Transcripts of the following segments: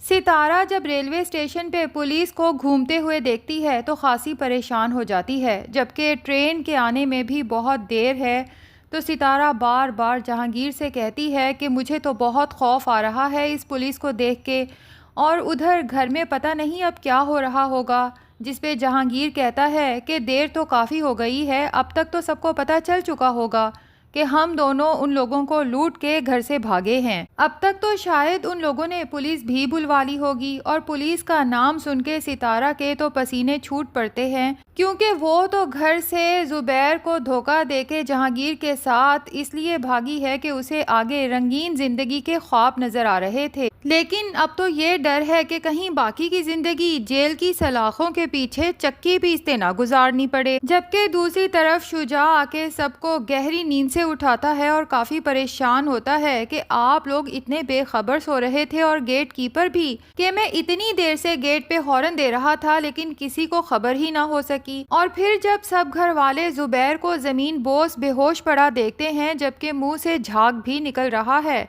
ستارہ جب railway station پہ پولیس کو گھومتے ہوئے دیکھتی ہے تو خاصی پریشان ہو جاتی ہے، جبکہ ٹرین کے آنے میں بھی بہت دیر ہے۔ تو ستارہ بار بار جہانگیر سے کہتی ہے کہ مجھے تو بہت خوف آ رہا ہے اس پولیس کو دیکھ کے، اور ادھر گھر میں پتہ نہیں اب کیا ہو رہا ہوگا، جس پہ جہانگیر کہتا ہے کہ دیر تو کافی ہو گئی ہے، اب تک تو سب کو پتہ چل چکا ہوگا کہ ہم دونوں ان لوگوں کو لوٹ کے گھر سے بھاگے ہیں۔ اب تک تو شاید ان لوگوں نے پولیس بھی بلوا لی ہوگی، اور پولیس کا نام سن کے ستارہ کے تو پسینے چھوٹ پڑتے ہیں، کیونکہ وہ تو گھر سے زبیر کو دھوکہ دے کے جہانگیر کے ساتھ اس لیے بھاگی ہے کہ اسے آگے رنگین زندگی کے خواب نظر آ رہے تھے، لیکن اب تو یہ ڈر ہے کہ کہیں باقی کی زندگی جیل کی سلاخوں کے پیچھے چکی پیستے نہ گزارنی پڑے۔ جبکہ دوسری طرف شجاع آ کے سب کو گہری نیند سے اٹھاتا ہے اور کافی پریشان ہوتا ہے کہ آپ لوگ اتنے بے خبر سو رہے تھے، اور گیٹ کیپر بھی، کہ میں اتنی دیر سے گیٹ پہ ہارن دے رہا تھا لیکن کسی کو خبر ہی نہ ہو سکی۔ اور پھر جب سب گھر والے زبیر کو زمین بوس بے ہوش پڑا دیکھتے ہیں جبکہ منہ سے جھاگ بھی نکل رہا ہے،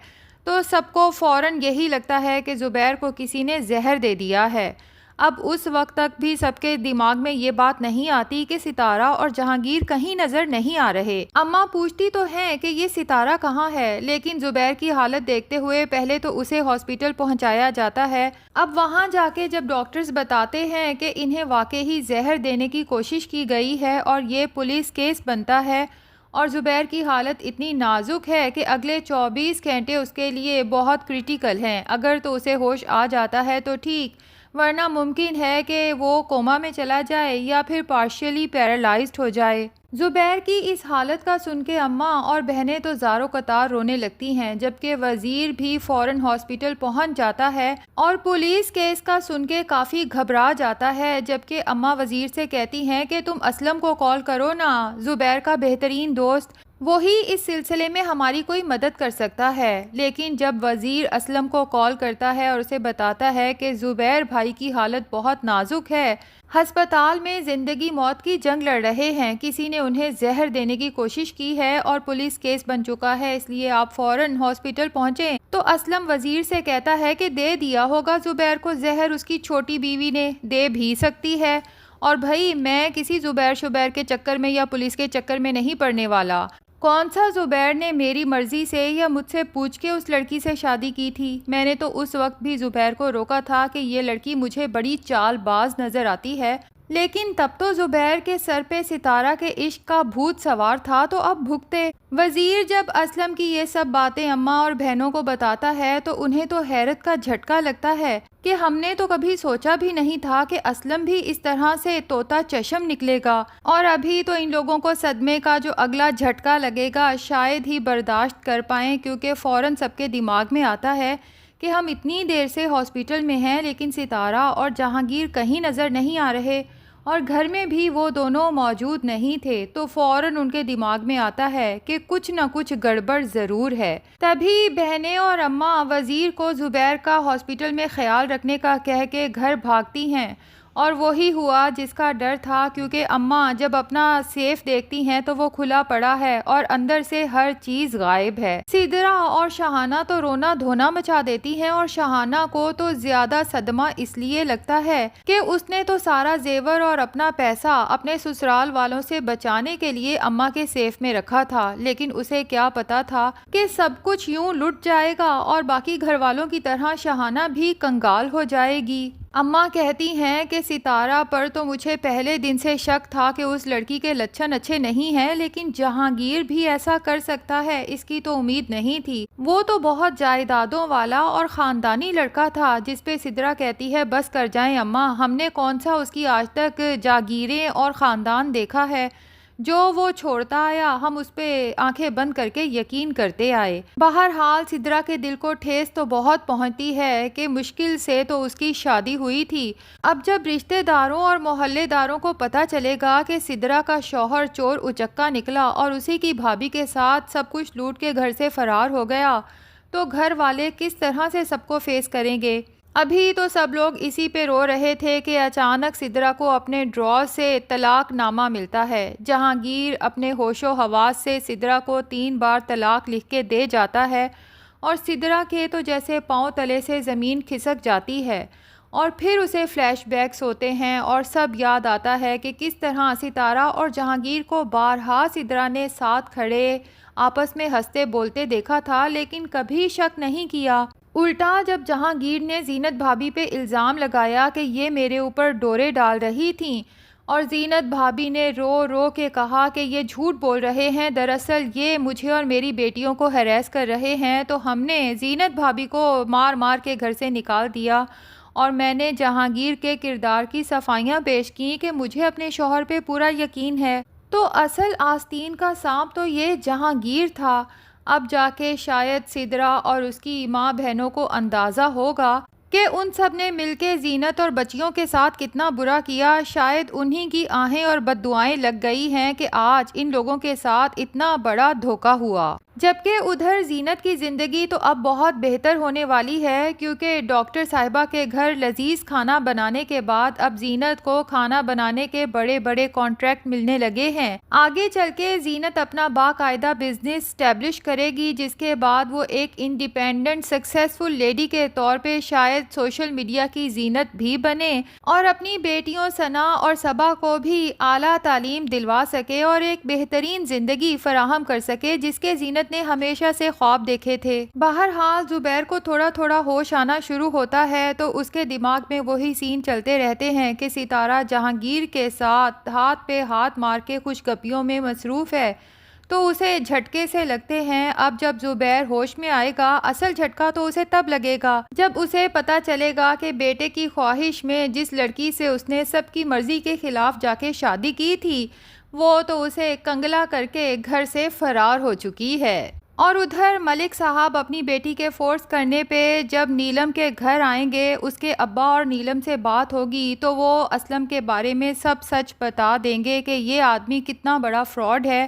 تو سب کو فوراً یہی لگتا ہے کہ زبیر کو کسی نے زہر دے دیا ہے۔ اب اس وقت تک بھی سب کے دماغ میں یہ بات نہیں آتی کہ ستارہ اور جہانگیر کہیں نظر نہیں آ رہے۔ اماں پوچھتی تو ہیں کہ یہ ستارہ کہاں ہے، لیکن زبیر کی حالت دیکھتے ہوئے پہلے تو اسے ہاسپٹل پہنچایا جاتا ہے۔ اب وہاں جا کے جب ڈاکٹرز بتاتے ہیں کہ انہیں واقعی زہر دینے کی کوشش کی گئی ہے اور یہ پولیس کیس بنتا ہے، اور زبیر کی حالت اتنی نازک ہے کہ اگلے 24 گھنٹے اس کے لیے بہت کریٹیکل ہیں، اگر تو اسے ہوش آ جاتا ہے تو ٹھیک، ورنہ ممکن ہے کہ وہ کوما میں چلا جائے یا پھر پارشلی پیرالائزڈ ہو جائے۔ زبیر کی اس حالت کا سن کے اماں اور بہنیں تو زاروں قطار رونے لگتی ہیں، جبکہ وزیر بھی فوراً ہاسپٹل پہنچ جاتا ہے اور پولیس کیس کا سن کے کافی گھبرا جاتا ہے، جبکہ اماں وزیر سے کہتی ہیں کہ تم اسلم کو کال کرو نا، زبیر کا بہترین دوست، وہی اس سلسلے میں ہماری کوئی مدد کر سکتا ہے۔ لیکن جب وزیر اسلم کو کال کرتا ہے اور اسے بتاتا ہے کہ زبیر بھائی کی حالت بہت نازک ہے، ہسپتال میں زندگی موت کی جنگ لڑ رہے ہیں، کسی نے انہیں زہر دینے کی کوشش کی ہے اور پولیس کیس بن چکا ہے، اس لیے آپ فوراً ہاسپٹل پہنچیں، تو اسلم وزیر سے کہتا ہے کہ دے دیا ہوگا زبیر کو زہر، اس کی چھوٹی بیوی نے، دے بھی سکتی ہے، اور بھائی میں کسی زبیر شبیر کے چکر میں یا پولیس کے چکر میں نہیں پڑنے والا۔ کون سا زبیر نے میری مرضی سے یا مجھ سے پوچھ کے اس لڑکی سے شادی کی تھی؟ میں نے تو اس وقت بھی زبیر کو روکا تھا کہ یہ لڑکی مجھے بڑی چال باز نظر آتی ہے، لیکن تب تو زبیر کے سر پہ ستارہ کے عشق کا بھوت سوار تھا، تو اب بھگتے۔ وزیر جب اسلم کی یہ سب باتیں اماں اور بہنوں کو بتاتا ہے تو انہیں تو حیرت کا جھٹکا لگتا ہے کہ ہم نے تو کبھی سوچا بھی نہیں تھا کہ اسلم بھی اس طرح سے طوطا چشم نکلے گا، اور ابھی تو ان لوگوں کو صدمے کا جو اگلا جھٹکا لگے گا شاید ہی برداشت کر پائیں، کیونکہ فوراً سب کے دماغ میں آتا ہے کہ ہم اتنی دیر سے ہاسپٹل میں ہیں لیکن ستارہ اور جہانگیر کہیں نظر نہیں آ رہے، اور گھر میں بھی وہ دونوں موجود نہیں تھے، تو فوراً ان کے دماغ میں آتا ہے کہ کچھ نہ کچھ گڑبڑ ضرور ہے۔ تبھی بہنیں اور اماں وزیر کو زبیر کا ہاسپٹل میں خیال رکھنے کا کہہ کے گھر بھاگتی ہیں، اور وہی ہوا جس کا ڈر تھا، کیونکہ اماں جب اپنا سیف دیکھتی ہیں تو وہ کھلا پڑا ہے اور اندر سے ہر چیز غائب ہے۔ سدرا اور شاہانہ تو رونا دھونا مچا دیتی ہیں، اور شاہانہ کو تو زیادہ صدمہ اس لیے لگتا ہے کہ اس نے تو سارا زیور اور اپنا پیسہ اپنے سسرال والوں سے بچانے کے لیے اماں کے سیف میں رکھا تھا، لیکن اسے کیا پتا تھا کہ سب کچھ یوں لٹ جائے گا اور باقی گھر والوں کی طرح شاہانہ بھی کنگال ہو جائے گی۔ اماں کہتی ہیں کہ ستارہ پر تو مجھے پہلے دن سے شک تھا کہ اس لڑکی کے لچھن اچھے نہیں ہیں، لیکن جہانگیر بھی ایسا کر سکتا ہے اس کی تو امید نہیں تھی، وہ تو بہت جائیدادوں والا اور خاندانی لڑکا تھا۔ جس پہ سدرا کہتی ہے بس کر جائیں اماں، ہم نے کون سا اس کی آج تک جاگیریں اور خاندان دیکھا ہے، جو وہ چھوڑتا آیا ہم اس پہ آنکھیں بند کر کے یقین کرتے آئے۔ بہرحال سدرا کے دل کو ٹھیس تو بہت پہنچتی ہے کہ مشکل سے تو اس کی شادی ہوئی تھی، اب جب رشتہ داروں اور محلے داروں کو پتہ چلے گا کہ سدرا کا شوہر چور اچکا نکلا اور اسی کی بھابھی کے ساتھ سب کچھ لوٹ کے گھر سے فرار ہو گیا، تو گھر والے کس طرح سے سب کو فیس کریں گے۔ ابھی تو سب لوگ اسی پہ رو رہے تھے کہ اچانک سدرا کو اپنے ڈرار سے طلاق نامہ ملتا ہے۔ جہانگیر اپنے ہوش و حواس سے سدرا کو 3 بار طلاق لکھ کے دے جاتا ہے، اور سدرا کے تو جیسے پاؤں تلے سے زمین کھسک جاتی ہے، اور پھر اسے فلیش بیکس ہوتے ہیں اور سب یاد آتا ہے کہ کس طرح ستارہ اور جہانگیر کو بارہا سدرا نے ساتھ کھڑے آپس میں ہنستے بولتے دیکھا تھا، لیکن کبھی شک نہیں کیا۔ الٹا جب جہانگیر نے زینت بھابھی پہ الزام لگایا کہ یہ میرے اوپر ڈورے ڈال رہی تھیں، اور زینت بھابھی نے رو رو کے کہا کہ یہ جھوٹ بول رہے ہیں، دراصل یہ مجھے اور میری بیٹیوں کو ہیریس کر رہے ہیں، تو ہم نے زینت بھابھی کو مار مار کے گھر سے نکال دیا، اور میں نے جہانگیر کے کردار کی صفائیاں پیش کیں کہ مجھے اپنے شوہر پہ پورا یقین ہے، تو اصل آستین کا سانپ تو یہ جہانگیر تھا۔ اب جا کے شاید سدرا اور اس کی ماں بہنوں کو اندازہ ہوگا کہ ان سب نے مل کے زینت اور بچیوں کے ساتھ کتنا برا کیا، شاید انہی کی آہیں اور بد دعائیں لگ گئی ہیں کہ آج ان لوگوں کے ساتھ اتنا بڑا دھوکہ ہوا۔ جبکہ ادھر زینت کی زندگی تو اب بہت بہتر ہونے والی ہے، کیونکہ ڈاکٹر صاحبہ کے گھر لذیذ کھانا بنانے کے بعد اب زینت کو کھانا بنانے کے بڑے بڑے کانٹریکٹ ملنے لگے ہیں۔ آگے چل کے زینت اپنا باقاعدہ بزنس اسٹیبلش کرے گی، جس کے بعد وہ ایک انڈیپینڈنٹ سکسیسفل لیڈی کے طور پہ شاید سوشل میڈیا کی زینت بھی بنے، اور اپنی بیٹیوں ثنا اور صبا کو بھی اعلیٰ تعلیم دلوا سکے اور ایک بہترین زندگی فراہم کر سکے، جس کے زینت نے ہمیشہ سے خواب دیکھے تھے۔ بہرحال زبیر کو تھوڑا تھوڑا ہوش آنا شروع ہوتا ہے، تو اس کے دماغ میں وہی سین چلتے رہتے ہیں کہ ستارہ جہانگیر کے ساتھ ہاتھ پہ ہاتھ مار کے خوش گپیوں میں مصروف ہے، تو اسے جھٹکے سے لگتے ہیں۔ اب جب زبیر ہوش میں آئے گا، اصل جھٹکا تو اسے تب لگے گا جب اسے پتا چلے گا کہ بیٹے کی خواہش میں جس لڑکی سے اس نے سب کی مرضی کے خلاف جا کے شادی کی تھی، وہ تو اسے کنگلا کر کے گھر سے فرار ہو چکی ہے۔ اور ادھر ملک صاحب اپنی بیٹی کے فورس کرنے پہ جب نیلم کے گھر آئیں گے، اس کے ابا اور نیلم سے بات ہوگی، تو وہ اسلم کے بارے میں سب سچ بتا دیں گے کہ یہ آدمی کتنا بڑا فراڈ ہے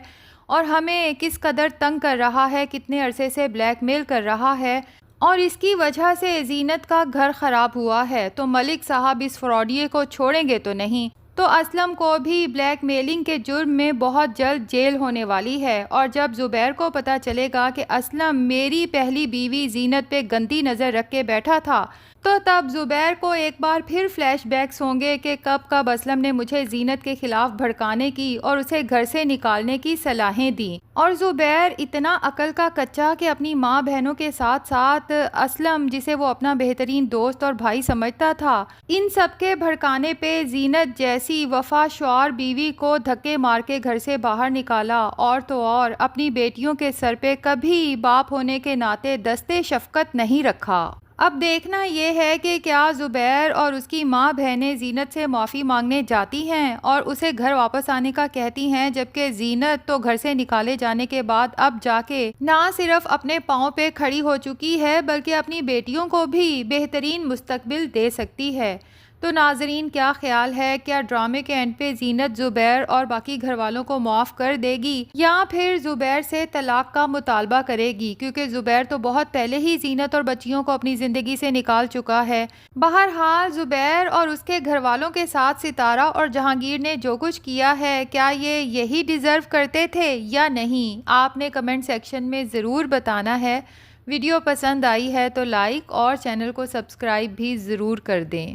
اور ہمیں کس قدر تنگ کر رہا ہے، کتنے عرصے سے بلیک میل کر رہا ہے، اور اس کی وجہ سے زینت کا گھر خراب ہوا ہے۔ تو ملک صاحب اس فراڈیے کو چھوڑیں گے تو نہیں، تو اسلم کو بھی بلیک میلنگ کے جرم میں بہت جلد جیل ہونے والی ہے۔ اور جب زبیر کو پتا چلے گا کہ اسلم میری پہلی بیوی زینت پہ گندی نظر رکھ کے بیٹھا تھا، تو تب زبیر کو ایک بار پھر فلیش بیکس ہوں گے کہ کب کب اسلم نے مجھے زینت کے خلاف بھڑکانے کی اور اسے گھر سے نکالنے کی صلاحیں دیں۔ اور زبیر اتنا عقل کا کچا کہ اپنی ماں بہنوں کے ساتھ ساتھ اسلم، جسے وہ اپنا بہترین دوست اور بھائی سمجھتا تھا، ان سب کے بھڑکانے پہ زینت جیسی وفا شعار بیوی کو دھکے مار کے گھر سے باہر نکالا، اور تو اور اپنی بیٹیوں کے سر پہ کبھی باپ ہونے کے ناطے دستے شفقت نہیں رکھا۔ اب دیکھنا یہ ہے کہ کیا زبیر اور اس کی ماں بہنیں زینت سے معافی مانگنے جاتی ہیں اور اسے گھر واپس آنے کا کہتی ہیں، جبکہ زینت تو گھر سے نکالے جانے کے بعد اب جا کے نہ صرف اپنے پاؤں پہ کھڑی ہو چکی ہے، بلکہ اپنی بیٹیوں کو بھی بہترین مستقبل دے سکتی ہے۔ تو ناظرین، کیا خیال ہے، کیا ڈرامے کے اینڈ پہ زینت زبیر اور باقی گھر والوں کو معاف کر دے گی، یا پھر زبیر سے طلاق کا مطالبہ کرے گی؟ کیونکہ زبیر تو بہت پہلے ہی زینت اور بچیوں کو اپنی زندگی سے نکال چکا ہے۔ بہرحال زبیر اور اس کے گھر والوں کے ساتھ ستارہ اور جہانگیر نے جو کچھ کیا ہے، کیا یہ یہی ڈیزرو کرتے تھے یا نہیں؟ آپ نے کمنٹ سیکشن میں ضرور بتانا ہے۔ ویڈیو پسند آئی ہے تو لائک اور چینل کو سبسکرائب بھی ضرور کر دیں۔